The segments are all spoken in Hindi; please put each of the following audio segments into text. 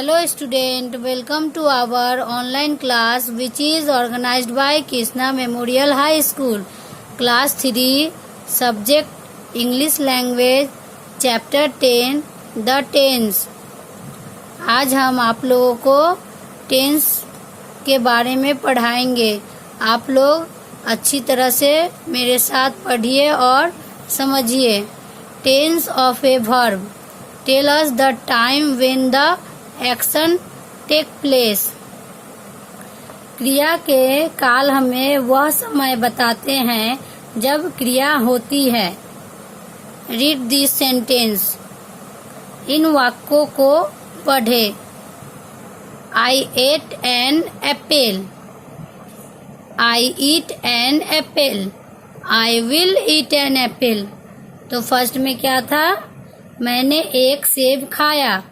Hello student, welcome to our online class which is organized by Krishna Memorial High School. Class 3, Subject English Language, Chapter 10, The Tense. आज हम आप लोगों को टेंस के बारे में पढ़ाएंगे. आप लोग अच्छी तरह से मेरे साथ पढ़िए और समझिए. Tense of a verb. Tell us the time when the action take place. क्रिया के काल हमें वह समय बताते हैं जब क्रिया होती है. Read this sentence. इन वाक्यों को पढ़े. I ate an apple. I eat an apple. I will eat an apple. तो फर्स्ट में क्या था? मैंने एक सेब खाया.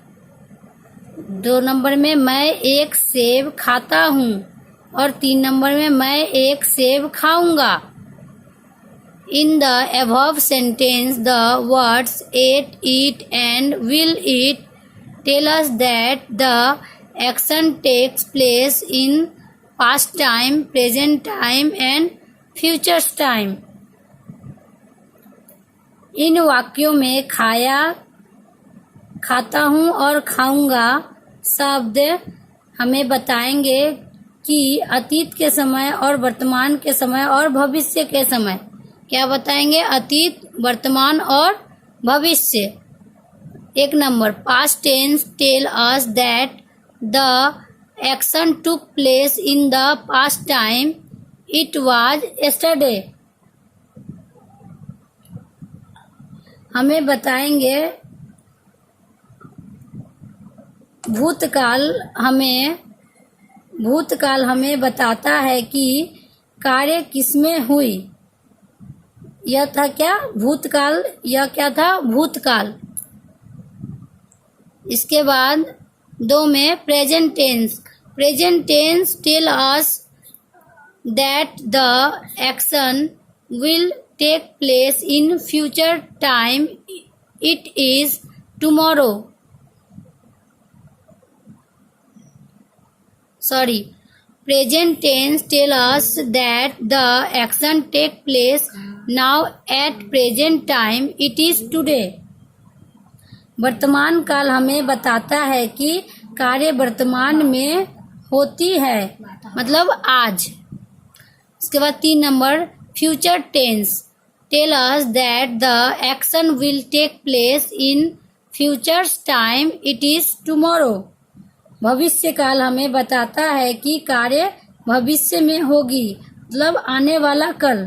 2 नंबर में मैं एक सेब खाता हूँ और 3 नंबर में मैं एक सेब खाऊंगा. In the above sentence the words ate, eat and will eat tell us that the action takes place in past time, present time and future time. इन वाक्यों में खाया, खाता हूँ और खाऊंगा शब्द हमें बताएंगे कि अतीत के समय और वर्तमान के समय और भविष्य के समय. क्या बताएंगे? अतीत, वर्तमान और भविष्य. 1 number past tense tell us that the action took place in the past time. It was yesterday. हमें बताएंगे भूतकाल हमें बताता है कि कार्य किसमें हुई. यह था क्या? भूतकाल. यह क्या था? भूतकाल. इसके बाद 2 में present tense. Present tense tell us that the action will take place in future time. It is tomorrow. Present tense tell us that the action take place now at present time. It is today. वर्तमान काल हमें बताता है कि कार्य वर्तमान में होती है, मतलब आज. इसके बाद 3 number future tense tell us that the action will take place in future's time. It is tomorrow. भविष्य काल हमें बताता है कि कार्य भविष्य में होगी, मतलब आने वाला कल.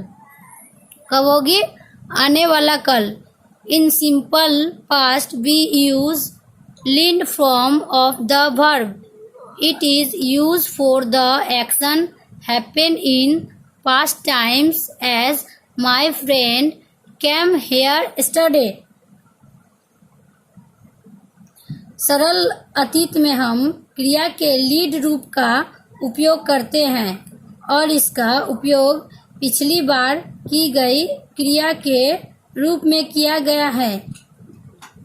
कब होगी? आने वाला कल. In simple past we use learned form of the verb. It is used for the action happen in past times as My friend came here yesterday. सरल अतीत में हम क्रिया के लीड रूप का उपयोग करते हैं और इसका उपयोग पिछली बार की गई क्रिया के रूप में किया गया है,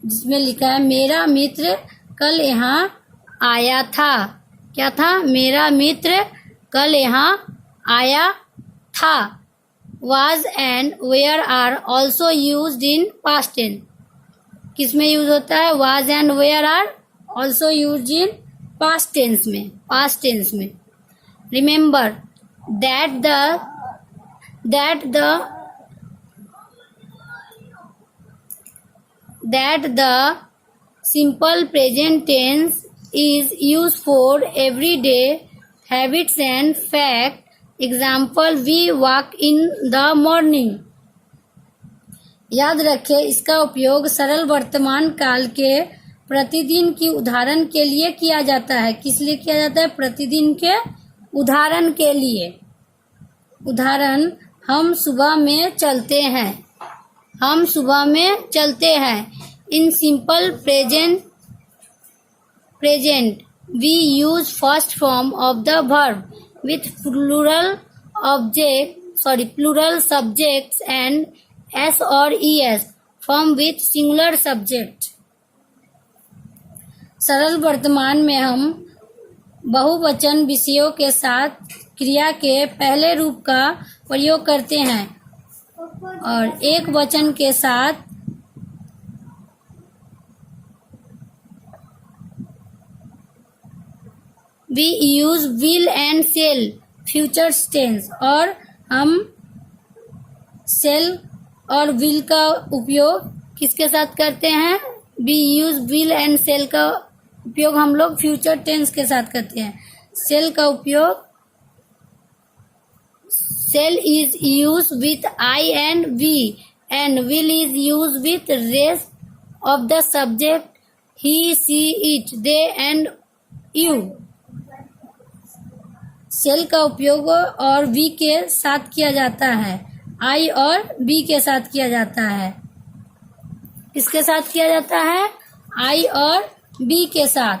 जिसमें लिखा है मेरा मित्र कल यहाँ आया था. क्या था? मेरा मित्र कल यहाँ आया था. Was and where are also used in past tense. किसमें यूज होता है? Was and where are also used in past tense में. Remember that the simple present tense is used for everyday habits and fact. Example, we walk in the morning. याद रखें, इसका उपयोग सरल वर्तमान काल के प्रतिदिन की उदाहरण के लिए किया जाता है. किस लिए किया जाता है? प्रतिदिन के उदाहरण के लिए. उदाहरण, हम सुबह में चलते हैं. हम सुबह में चलते हैं. In simple present we use first form of the verb with plural subjects and s or es form with singular subject. सरल वर्तमान में हम बहुवचन विषयों के साथ क्रिया के पहले रूप का प्रयोग करते हैं और एक वचन के साथ we use will and shall future tense और हम shall और will का उपयोग किसके साथ करते हैं? we use will and shall का उपयोग हम लोग फ्यूचर टेंस के साथ करते हैं। shall का उपयोग shall is used with I and we and will is used with rest of the subject he, she, it, they and you। shall का उपयोग और we के साथ किया जाता है, I और we के साथ किया जाता है। किसके साथ किया जाता है? I और we के साथ।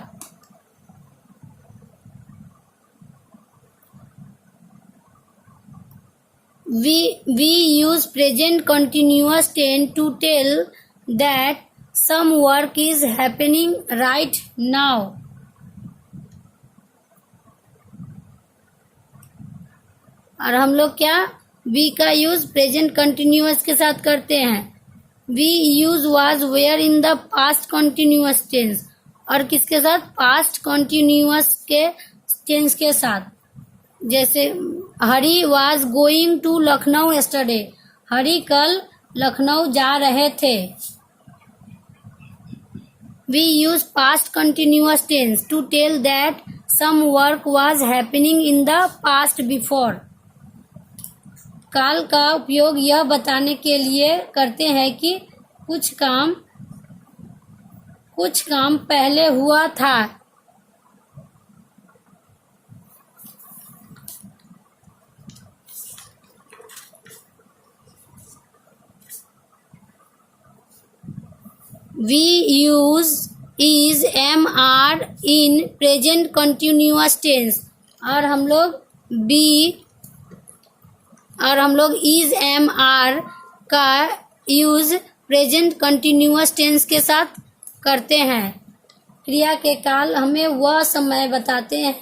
We use present continuous tense to tell that some work is happening right now। और हम लोग क्या we का यूज प्रेजेंट कंटिन्यूअस के साथ करते हैं। we use was where in the past continuous tense और किसके साथ? पास्ट कंटिन्यूअस के टेंस के साथ। जैसे हरी was going to Lucknow yesterday, हरी कल लखनऊ जा रहे थे। we use past continuous tense to tell that some work was happening in the past before। काल का उपयोग यह बताने के लिए करते हैं कि कुछ काम पहले हुआ था। We use is MR in present continuous tense और हम लोग is MR का यूज प्रेजेंट कंटिन्यूअस टेंस के साथ करते हैं। क्रिया के काल हमें वह समय बताते हैं।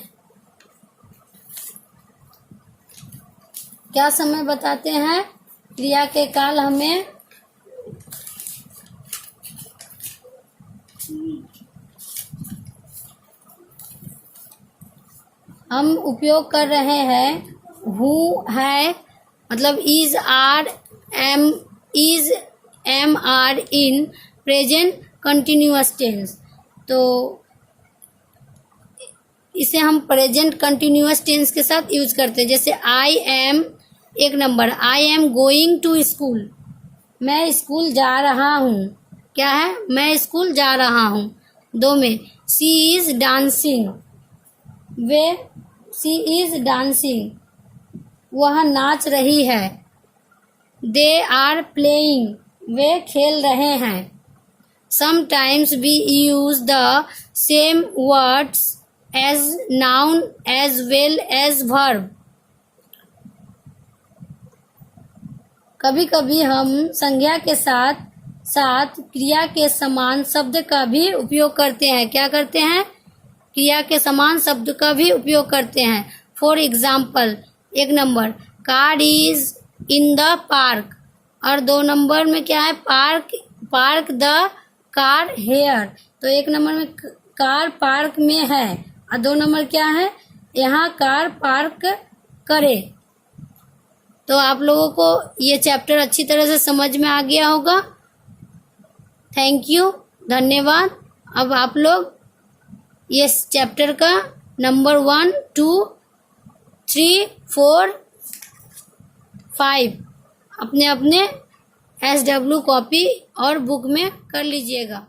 क्या समय बताते हैं? क्रिया के काल हमें हम उपयोग कर रहे हैं हु है मतलब is am are in present continuous tense. तो इसे हम प्रेजेंट कंटिन्यूअस टेंस के साथ यूज करते हैं। जैसे आई एम, एक number, I am going to school, मैं स्कूल जा रहा हूँ। क्या है? मैं स्कूल जा रहा हूँ। 2 में she is dancing, she is dancing, वह नाच रही है। दे आर प्लेइंग, वे खेल रहे हैं। Sometimes we use the same words as noun as well as verb. कभी कभी हम संज्ञा के साथ साथ क्रिया के समान शब्द का भी उपयोग करते हैं। क्या करते हैं? क्रिया के समान शब्द का भी उपयोग करते हैं। For example, 1 number, car is in the park और 2 नंबर में क्या है? Park the car here. तो 1 नंबर में कार पार्क में है और 2 नंबर क्या है? यहाँ कार पार्क करे। तो आप लोगों को ये चैप्टर अच्छी तरह से समझ में आ गया होगा। थैंक यू, धन्यवाद। अब आप लोग ये चैप्टर का नंबर 1, 2, 3, 4, 5 अपने SW कॉपी और बुक में कर लीजिएगा।